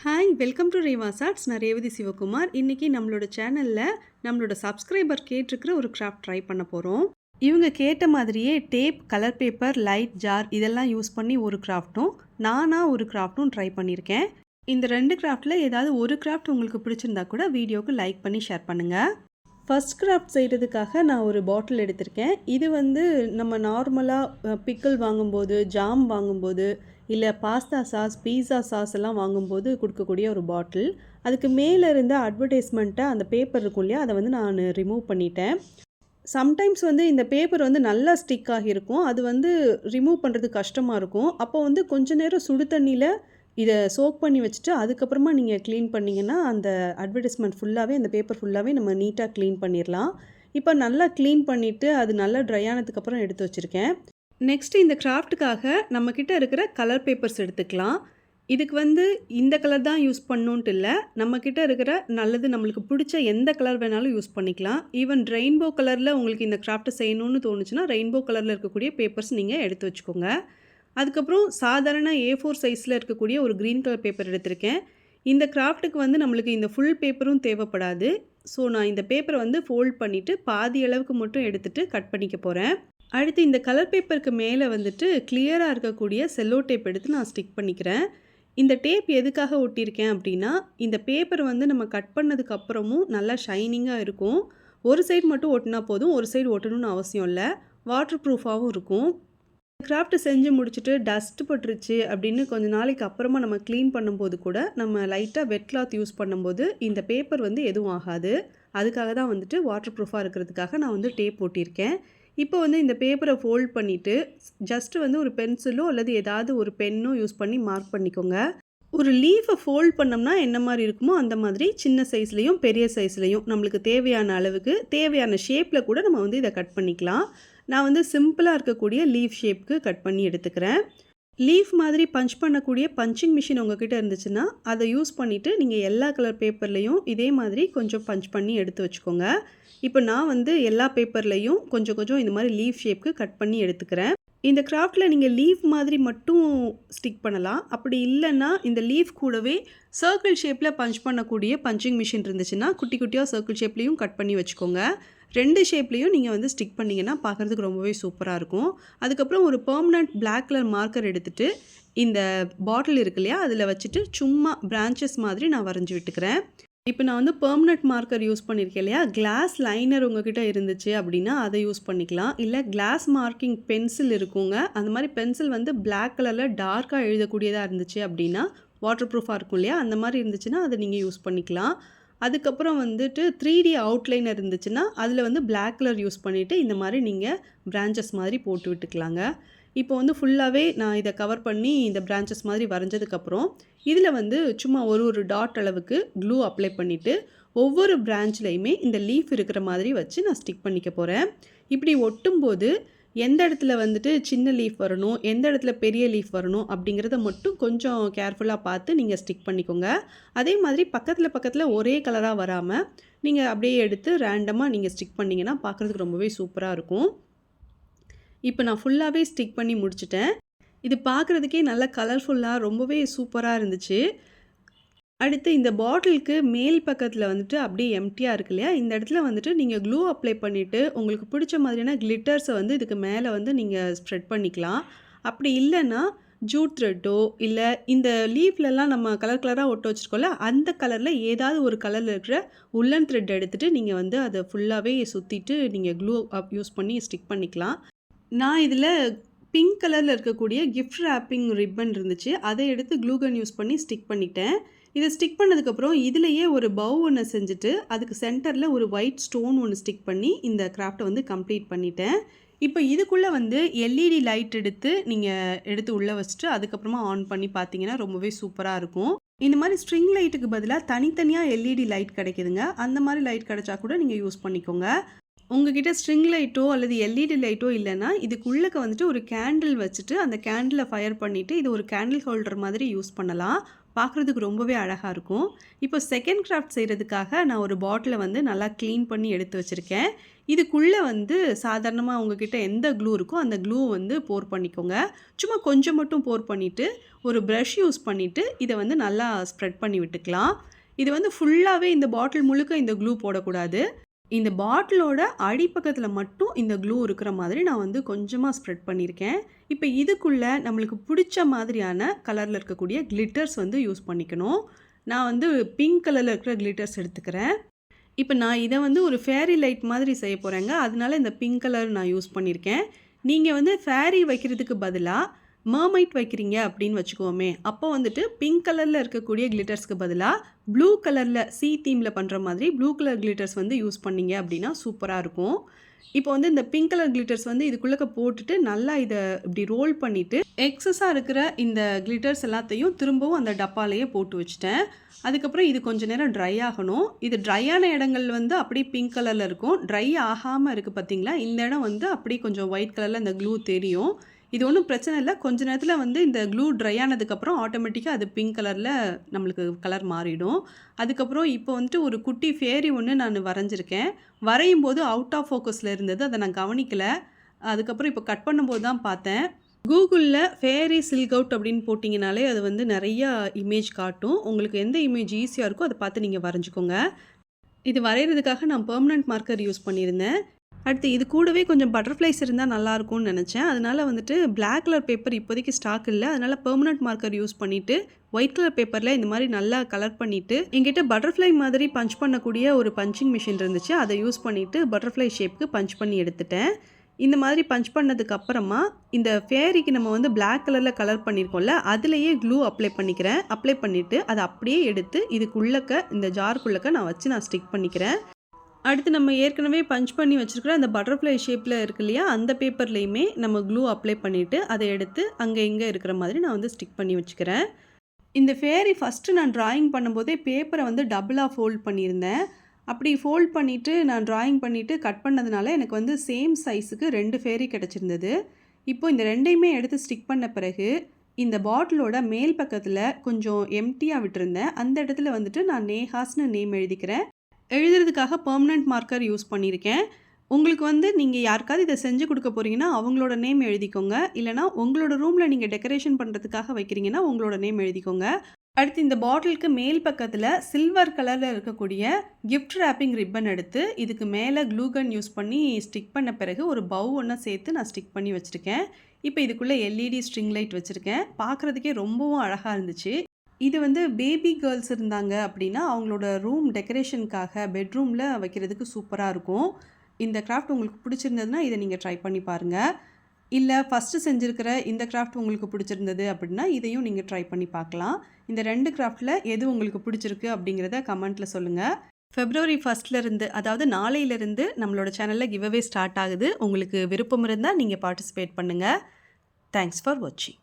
Hi welcome to REVA'S. நான் ரேவதி சிவகுமார். இன்றைக்கி நம்மளோட சேனலில் நம்மளோட சப்ஸ்கிரைபர் கேட்டிருக்கிற ஒரு கிராஃப்ட் ட்ரை பண்ண போகிறோம். இவங்க கேட்ட மாதிரியே tape, colour paper, light, jar இதெல்லாம் யூஸ் பண்ணி ஒரு கிராஃப்ட்டும் நானாக ஒரு கிராஃப்ட்டும் ட்ரை பண்ணியிருக்கேன். இந்த 2 கிராஃப்டில் ஏதாவது ஒரு கிராஃப்ட் உங்களுக்கு பிடிச்சிருந்தா கூட வீடியோவுக்கு லைக் பண்ணி ஷேர் பண்ணுங்கள். ஃபர்ஸ்ட் கிராஃப்ட் செய்கிறதுக்காக நான் ஒரு பாட்டில் எடுத்திருக்கேன். இது நம்ம நார்மலாக பிக்கிள் வாங்கும்போது, ஜாம் வாங்கும்போது, இல்லை பாஸ்தா சாஸ், பீஸா சாஸ் எல்லாம் வாங்கும்போது கொடுக்கக்கூடிய ஒரு பாட்டில். அதுக்கு மேலே இருந்த அட்வர்டைஸ்மெண்ட்டை அந்த பேப்பர் இருக்கும் இல்லையா, அதை நான் ரிமூவ் பண்ணிட்டேன். சம்டைம்ஸ் இந்த பேப்பர் நல்லா ஸ்டிக் ஆகியிருக்கும். அது ரிமூவ் பண்ணுறது கஷ்டமாக இருக்கும். அப்போ கொஞ்ச நேரம் சுடு தண்ணியில் இதை சோக் பண்ணி வச்சுட்டு அதுக்கப்புறமா நீங்கள் க்ளீன் பண்ணிங்கன்னா அந்த அட்வர்டைஸ்மெண்ட் ஃபுல்லாகவே, அந்த பேப்பர் ஃபுல்லாகவே நம்ம நீட்டாக க்ளீன் பண்ணிடலாம். இப்போ நல்லா க்ளீன் பண்ணிவிட்டு அது நல்லா ட்ரை ஆனதுக்கப்புறம் எடுத்து வச்சுருக்கேன். நெக்ஸ்ட்டு இந்த கிராஃப்ட்டுக்காக நம்மக்கிட்ட இருக்கிற கலர் பேப்பர்ஸ் எடுத்துக்கலாம். இதுக்கு இந்த கலர் தான் யூஸ் பண்ணணுன்ட்டு இல்லை, நம்மக்கிட்ட இருக்கிற நம்மளுக்கு பிடிச்ச எந்த கலர் வேணாலும் யூஸ் பண்ணிக்கலாம். ஈவன் ரெயின்போ கலரில் உங்களுக்கு இந்த கிராஃப்ட்டை செய்யணும்னு தோணுச்சுன்னா ரெயின்போ கலரில் இருக்கக்கூடிய பேப்பர்ஸ் நீங்கள் எடுத்து வச்சுக்கோங்க. அதுக்கப்புறம் சாதாரண A4 சைஸில் இருக்கக்கூடிய ஒரு க்ரீன் கலர் பேப்பர் எடுத்திருக்கேன். இந்த கிராஃப்ட்டுக்கு நம்மளுக்கு இந்த ஃபுல் பேப்பரும் தேவைப்படாது. ஸோ நான் இந்த பேப்பரை ஃபோல்ட் பண்ணிவிட்டு பாதி அளவுக்கு மட்டும் எடுத்துகிட்டு கட் பண்ணிக்க போகிறேன். அடுத்து இந்த கலர் பேப்பருக்கு மேலே கிளியராக இருக்கக்கூடிய செல்லோ டேப் எடுத்து நான் ஸ்டிக் பண்ணிக்கிறேன். இந்த டேப் எதுக்காக ஒட்டியிருக்கேன் அப்படின்னா, இந்த பேப்பர் நம்ம கட் பண்ணதுக்கப்புறமும் நல்லா ஷைனிங்காக இருக்கும். ஒரு சைடு மட்டும் ஒட்டினா போதும், ஒரு சைடு ஒட்டணும்னு அவசியம் இல்லை. வாட்டர் ப்ரூஃபாகவும் இருக்கும். கிராஃப்ட் செஞ்சு முடிச்சுட்டு டஸ்ட் பட்டுருச்சு அப்படின்னு கொஞ்ச நாளைக்கு அப்புறமா நம்ம க்ளீன் பண்ணும்போது கூட நம்ம லைட்டாக வெட் கிளாத் யூஸ் பண்ணும்போது இந்த பேப்பர் எதுவும் ஆகாது. அதுக்காக தான் வாட்டர் ப்ரூஃபாக இருக்கிறதுக்காக நான் டேப் ஒட்டியிருக்கேன். இப்போ இந்த பேப்பரை ஃபோல்ட் பண்ணிவிட்டு ஜஸ்ட்டு ஒரு பென்சிலோ அல்லது ஏதாவது ஒரு பென்னோ யூஸ் பண்ணி மார்க் பண்ணிக்கோங்க. ஒரு லீஃபை ஃபோல்ட் பண்ணோம்னா என்ன மாதிரி இருக்குமோ அந்த மாதிரி சின்ன சைஸ்லேயும் பெரிய சைஸ்லேயும் நம்மளுக்கு தேவையான அளவுக்கு தேவையான ஷேப்பில் கூட நம்ம இதை கட் பண்ணிக்கலாம். நான் சிம்பிளாக இருக்கக்கூடிய லீஃப் ஷேப்புக்கு கட் பண்ணி எடுத்துக்கிறேன். லீஃப் மாதிரி பஞ்ச் பண்ணக்கூடிய பஞ்சிங் மிஷின் உங்ககிட்ட இருந்துச்சுன்னா அதை யூஸ் பண்ணிவிட்டு நீங்கள் எல்லா கலர் பேப்பர்லேயும் இதே மாதிரி கொஞ்சம் பஞ்ச் பண்ணி எடுத்து வச்சுக்கோங்க. இப்போ நான் எல்லா பேப்பர்லேயும் கொஞ்சம் கொஞ்சம் இந்த மாதிரி லீஃப் ஷேப்புக்கு கட் பண்ணி எடுத்துக்கிறேன். இந்த கிராஃப்டில் நீங்கள் லீஃப் மாதிரி மட்டும் ஸ்டிக் பண்ணலாம். அப்படி இல்லைன்னா இந்த லீஃப் கூடவே சர்க்கிள் ஷேப்பில் பஞ்ச் பண்ணக்கூடிய பஞ்சிங் மிஷின் இருந்துச்சுன்னா குட்டி குட்டியாக சர்க்கிள் ஷேப்லேயும் கட் பண்ணி வச்சுக்கோங்க. 2 ஷேப்லேயும் நீங்கள் ஸ்டிக் பண்ணிங்கன்னா பார்க்குறதுக்கு ரொம்பவே சூப்பராக இருக்கும். அதுக்கப்புறம் ஒரு பெர்மனண்ட் பிளாக் கலர் மார்க்கர் எடுத்துகிட்டு இந்த பாட்டில் இருக்கு இல்லையா, அதில் வச்சுட்டு சும்மா பிரான்ச்சஸ் மாதிரி நான் வரைஞ்சி விட்டுக்கிறேன். இப்போ நான் பெர்மனண்ட் மார்க்கர் யூஸ் பண்ணியிருக்கேன் இல்லையா, கிளாஸ் லைனர் உங்ககிட்ட இருந்துச்சு அப்படின்னா அதை யூஸ் பண்ணிக்கலாம். இல்லை கிளாஸ் மார்க்கிங் பென்சில் இருக்குங்க, அந்த மாதிரி பென்சில் பிளாக் கலரில் டார்க்காக எழுதக்கூடியதாக இருந்துச்சு அப்படின்னா வாட்டர் ப்ரூஃபாக இருக்கும் இல்லையா, அந்த மாதிரி இருந்துச்சுன்னா அதை நீங்கள் யூஸ் பண்ணிக்கலாம். அதுக்கப்புறம் 3D அவுட்லைனர் இருந்துச்சுன்னா அதில் பிளாக் கலர் யூஸ் பண்ணிவிட்டு இந்த மாதிரி நீங்கள் பிரான்ச்சஸ் மாதிரி போட்டு விட்டுக்கலாங்க. இப்போ ஃபுல்லாகவே நான் இதை கவர் பண்ணி இந்த பிரான்ச்சஸ் மாதிரி வரைஞ்சதுக்கப்புறம் இதில் சும்மா ஒரு டாட் அளவுக்கு க்ளூ அப்ளை பண்ணிவிட்டு ஒவ்வொரு பிரான்ச்லையுமே இந்த லீஃப் இருக்கிற மாதிரி வச்சு நான் ஸ்டிக் பண்ணிக்க போகிறேன். இப்படி ஒட்டும்போது எந்த இடத்துல சின்ன லீஃப் வரணும், எந்த இடத்துல பெரிய லீஃப் வரணும் அப்படிங்கிறத மட்டும் கொஞ்சம் கேர்ஃபுல்லாக பார்த்து நீங்கள் ஸ்டிக் பண்ணிக்கோங்க. அதே மாதிரி பக்கத்தில் ஒரே கலராக வராமல் நீங்கள் அப்படியே எடுத்து ரேண்டமாக நீங்கள் ஸ்டிக் பண்ணிங்கன்னா பார்க்குறதுக்கு ரொம்பவே சூப்பராக இருக்கும். இப்போ நான் ஃபுல்லாகவே ஸ்டிக் பண்ணி முடிச்சிட்டேன். இது பார்க்குறதுக்கே நல்லா கலர்ஃபுல்லாக ரொம்பவே சூப்பராக இருந்துச்சு. அடுத்து இந்த பாட்டிலுக்கு மேல் பக்கத்தில் அப்படியே எம்டியாக இருக்கு இல்லையா, இந்த இடத்துல நீங்கள் க்ளூ அப்ளை பண்ணிவிட்டு உங்களுக்கு பிடிச்ச மாதிரியான கிளிட்டர்ஸை இதுக்கு மேலே நீங்கள் ஸ்ப்ரெட் பண்ணிக்கலாம். அப்படி இல்லைன்னா ஜூட் த்ரெட்டோ இல்லை இந்த லீஃப்லலாம் நம்ம கலர் கலராக ஒட்ட வச்சுருக்கோம்ல, அந்த கலரில் ஏதாவது ஒரு கலரில் இருக்கிற woolen த்ரெட் எடுத்துகிட்டு நீங்கள் அதை ஃபுல்லாகவே சுற்றிட்டு நீங்கள் க்ளூ யூஸ் பண்ணி ஸ்டிக் பண்ணிக்கலாம். நான் இதில் பிங்க் கலரில் இருக்கக்கூடிய கிஃப்ட் ரேப்பிங் ரிப்பன் இருந்துச்சு, அதை எடுத்து க்ளூகன் யூஸ் பண்ணி ஸ்டிக் பண்ணிட்டேன். இதை ஸ்டிக் பண்ணதுக்கப்புறம் இதிலையே ஒரு பவு ஒன்று செஞ்சுட்டு அதுக்கு சென்டரில் ஒரு ஒயிட் ஸ்டோன் ஒன்று ஸ்டிக் பண்ணி இந்த கிராஃப்டை கம்ப்ளீட் பண்ணிட்டேன். இப்போ இதுக்குள்ளே LED லைட் எடுத்து உள்ளே வச்சுட்டு அதுக்கப்புறமா ஆன் பண்ணி பார்த்தீங்கன்னா ரொம்பவே சூப்பராக இருக்கும். இந்த மாதிரி ஸ்ட்ரிங் லைட்டுக்கு பதிலாக தனித்தனியாக LED லைட் கிடைக்குதுங்க. அந்த மாதிரி லைட் கிடைச்சா கூட நீங்கள் யூஸ் பண்ணிக்கோங்க. உங்ககிட்ட ஸ்ட்ரிங் லைட்டோ அல்லது LED லைட்டோ இல்லைன்னா இதுக்குள்ளே ஒரு கேண்டில் வச்சுட்டு அந்த கேண்டிலை ஃபயர் பண்ணிவிட்டு இது ஒரு கேண்டில் ஹோல்டர் மாதிரி யூஸ் பண்ணலாம். பார்க்குறதுக்கு ரொம்பவே அழகாக இருக்கும். இப்போ செகண்ட் கிராஃப்ட் செய்கிறதுக்காக நான் ஒரு பாட்டிலை வந்து நல்லா க்ளீன் பண்ணி எடுத்து வச்சுருக்கேன். இதுக்குள்ளே வந்து சாதாரணமாக உங்ககிட்ட எந்த க்ளூ இருக்கோ அந்த க்ளூ வந்து போர் பண்ணிக்கோங்க. சும்மா கொஞ்சம் மட்டும் போர் பண்ணிவிட்டு ஒரு ப்ரஷ் யூஸ் பண்ணிவிட்டு இதை வந்து நல்லா ஸ்ப்ரெட் பண்ணி விட்டுக்கலாம். இது வந்து ஃபுல்லாகவே இந்த பாட்டில் முழுக்க இந்த க்ளூ போடக்கூடாது. இந்த பாட்டிலோட அடிப்பக்கத்தில் மட்டும் இந்த க்ளூ இருக்கிற மாதிரி நான் வந்து கொஞ்சமாக ஸ்ப்ரெட் பண்ணியிருக்கேன். இப்போ இதுக்குள்ளே நம்மளுக்கு பிடிச்ச மாதிரியான கலரில் இருக்கக்கூடிய கிளிட்டர்ஸ் வந்து யூஸ் பண்ணிக்கணும். நான் வந்து பிங்க் கலரில் இருக்கிற கிளிட்டர்ஸ் எடுத்துக்கிறேன். இப்போ நான் இதை வந்து ஒரு ஃபேரி லைட் மாதிரி செய்ய போகிறேங்க. அதனால இந்த பிங்க் கலர் நான் யூஸ் பண்ணியிருக்கேன். நீங்கள் வந்து ஃபேரி வைக்கிறதுக்கு பதிலாக மர்மைட் வைக்கிறீங்க அப்படின்னு வச்சுக்கோமே, அப்போ வந்துட்டு பிங்க் கலரில் இருக்கக்கூடிய கிளிட்டர்ஸ்க்கு பதிலாக ப்ளூ கலரில் சி தீமில் பண்ணுற மாதிரி ப்ளூ கலர் கிளிட்டர்ஸ் வந்து யூஸ் பண்ணிங்க அப்படின்னா சூப்பராக இருக்கும். இப்போ வந்து இந்த பிங்க் கலர் கிளிட்டர்ஸ் வந்து இதுக்குள்ளே போட்டுட்டு நல்லா இதை இப்படி ரோல் பண்ணிவிட்டு எக்ஸஸாக இருக்கிற இந்த கிளிட்டர்ஸ் எல்லாத்தையும் திரும்பவும் அந்த டப்பாலேயே போட்டு வச்சுட்டேன். அதுக்கப்புறம் இது கொஞ்சம் நேரம் ட்ரை ஆகணும். இது ட்ரையான இடங்கள் வந்து அப்படியே பிங்க் கலரில் இருக்கும். ட்ரை ஆகாமல் இருக்குது பார்த்தீங்களா, இந்த இடம் வந்து அப்படியே கொஞ்சம் ஒயிட் கலரில் இந்த க்ளூ தெரியும். இது ஒன்றும் பிரச்சனை இல்லை. கொஞ்ச நேரத்தில் வந்து இந்த க்ளூ ட்ரை ஆனதுக்கப்புறம் ஆட்டோமேட்டிக்காக அது பிங்க் கலரில் நம்மளுக்கு கலர் மாறிடும். அதுக்கப்புறம் இப்போ வந்துட்டு ஒரு குட்டி ஃபேரி ஒன்று நான் வரைஞ்சிருக்கேன். வரையும் போது அவுட் ஆஃப் ஃபோக்கஸில் இருந்தது, அதை நான் கவனிக்கலை. அதுக்கப்புறம் இப்போ கட் பண்ணும்போது தான் பார்த்தேன். கூகுளில் ஃபேரி சில்க் அவுட் அப்படின்னு போட்டிங்கனாலே அது வந்து நிறையா இமேஜ் காட்டும். உங்களுக்கு எந்த இமேஜ் ஈஸியாக இருக்கோ அதை பார்த்து நீங்கள் வரைஞ்சிக்கோங்க. இது வரைகிறதுக்காக நான் பெர்மனண்ட் மார்க்கர் யூஸ் பண்ணியிருந்தேன். அடுத்து இது கூடவே கொஞ்சம் பட்டர்ஃப்ளைஸ் இருந்தால் நல்லாயிருக்கும்னு நினச்சேன். அதனால் வந்துட்டு பிளாக் கலர் பேப்பர் இப்போதைக்கு ஸ்டாக் இல்லை. அதனால் பெர்மனண்ட் மார்க்கர் யூஸ் பண்ணிவிட்டு ஒயிட் கலர் பேப்பரில் இந்த மாதிரி நல்லா கலர் பண்ணிவிட்டு என்கிட்ட பட்டர்ஃப்ளை மாதிரி பஞ்ச் பண்ணக்கூடிய ஒரு பஞ்சிங் மிஷின் இருந்துச்சு. அதை யூஸ் பண்ணிவிட்டு பட்டர்ஃப்ளை ஷேப்புக்கு பஞ்ச் பண்ணி எடுத்துட்டேன். இந்த மாதிரி பஞ்ச் பண்ணதுக்கு அப்புறமா இந்த ஃபேரிக்கு நம்ம வந்து பிளாக் கலரில் கலர் பண்ணியிருக்கோம்ல, அதுலேயே க்ளூ அப்ளை பண்ணிக்கிறேன். அப்ளை பண்ணிவிட்டு அதை அப்படியே எடுத்து இதுக்குள்ளக்க இந்த ஜாருக்குள்ளக்க நான் வச்சு நான் ஸ்டிக் பண்ணிக்கிறேன். அடுத்து நம்ம ஏற்கனவே பஞ்ச் பண்ணி வச்சுருக்கிற அந்த பட்டர்ஃப்ளை ஷேப்பில் இருக்கு இல்லையா, அந்த பேப்பர்லேயுமே நம்ம க்ளூ அப்ளை பண்ணிவிட்டு அதை எடுத்து அங்கே இங்கே இருக்கிற மாதிரி நான் வந்து ஸ்டிக் பண்ணி வச்சுக்கிறேன். இந்த ஃபேரி ஃபஸ்ட்டு நான் ட்ராயிங் பண்ணும்போதே பேப்பரை வந்து டபுளாக ஃபோல்ட் பண்ணியிருந்தேன். அப்படி ஃபோல்ட் பண்ணிவிட்டு நான் ட்ராயிங் பண்ணிவிட்டு கட் பண்ணதுனால எனக்கு வந்து சேம் சைஸுக்கு 2 ஃபேரி கிடச்சிருந்தது. இப்போ இந்த ரெண்டையுமே எடுத்து ஸ்டிக் பண்ண பிறகு இந்த பாட்டிலோட மேல் பக்கத்தில் கொஞ்சம் எம்டியாக விட்டுருந்தேன். அந்த இடத்துல வந்துட்டு நான் நேஹாஸ்னு நேம் எழுதிக்கிறேன். எழுதுறதுக்காக பெர்மனண்ட் மார்க்கர் யூஸ் பண்ணியிருக்கேன். உங்களுக்கு வந்து நீங்கள் யாருக்காவது இதை செஞ்சு கொடுக்க போகிறீங்கன்னா அவங்களோட நேம் எழுதிக்கோங்க. இல்லைனா உங்களோட ரூமில் நீங்கள் டெக்கரேஷன் பண்ணுறதுக்காக வைக்கிறீங்கன்னா உங்களோட நேம் எழுதிக்கோங்க. அடுத்து இந்த பாட்டிலுக்கு மேல் பக்கத்தில் சில்வர் கலரில் இருக்கக்கூடிய கிஃப்ட் ரேப்பிங் ரிப்பன் எடுத்து இதுக்கு மேலே க்ளூகன் யூஸ் பண்ணி ஸ்டிக் பண்ண பிறகு ஒரு பவு ஒன்று சேர்த்து நான் ஸ்டிக் பண்ணி வச்சுருக்கேன். இப்போ இதுக்குள்ளே எல்இடி ஸ்ட்ரிங் லைட் வச்சுருக்கேன். பார்க்குறதுக்கே ரொம்பவும் அழகாக இருந்துச்சு. இது வந்து பேபி கேர்ள்ஸ் இருந்தாங்க அப்படின்னா அவங்களோட ரூம் டெக்கரேஷனுக்காக பெட்ரூமில் வைக்கிறதுக்கு சூப்பராக இருக்கும். இந்த கிராஃப்ட் உங்களுக்கு பிடிச்சிருந்ததுன்னா இதை நீங்கள் ட்ரை பண்ணி பாருங்கள். இல்லை ஃபஸ்ட்டு செஞ்சுருக்கிற இந்த கிராஃப்ட் உங்களுக்கு பிடிச்சிருந்தது அப்படின்னா இதையும் நீங்கள் ட்ரை பண்ணி பார்க்கலாம். இந்த 2 கிராஃப்டில் எது உங்களுக்கு பிடிச்சிருக்கு அப்படிங்கிறத கமெண்ட்டில் சொல்லுங்கள். February 1 அதாவது நாளையிலிருந்து நம்மளோட சேனலில் கிவ் அவே ஸ்டார்ட் ஆகுது. உங்களுக்கு விருப்பம் இருந்தால் நீங்கள் பார்ட்டிசிபேட் பண்ணுங்கள். தேங்க்ஸ் ஃபார் வாட்சிங்.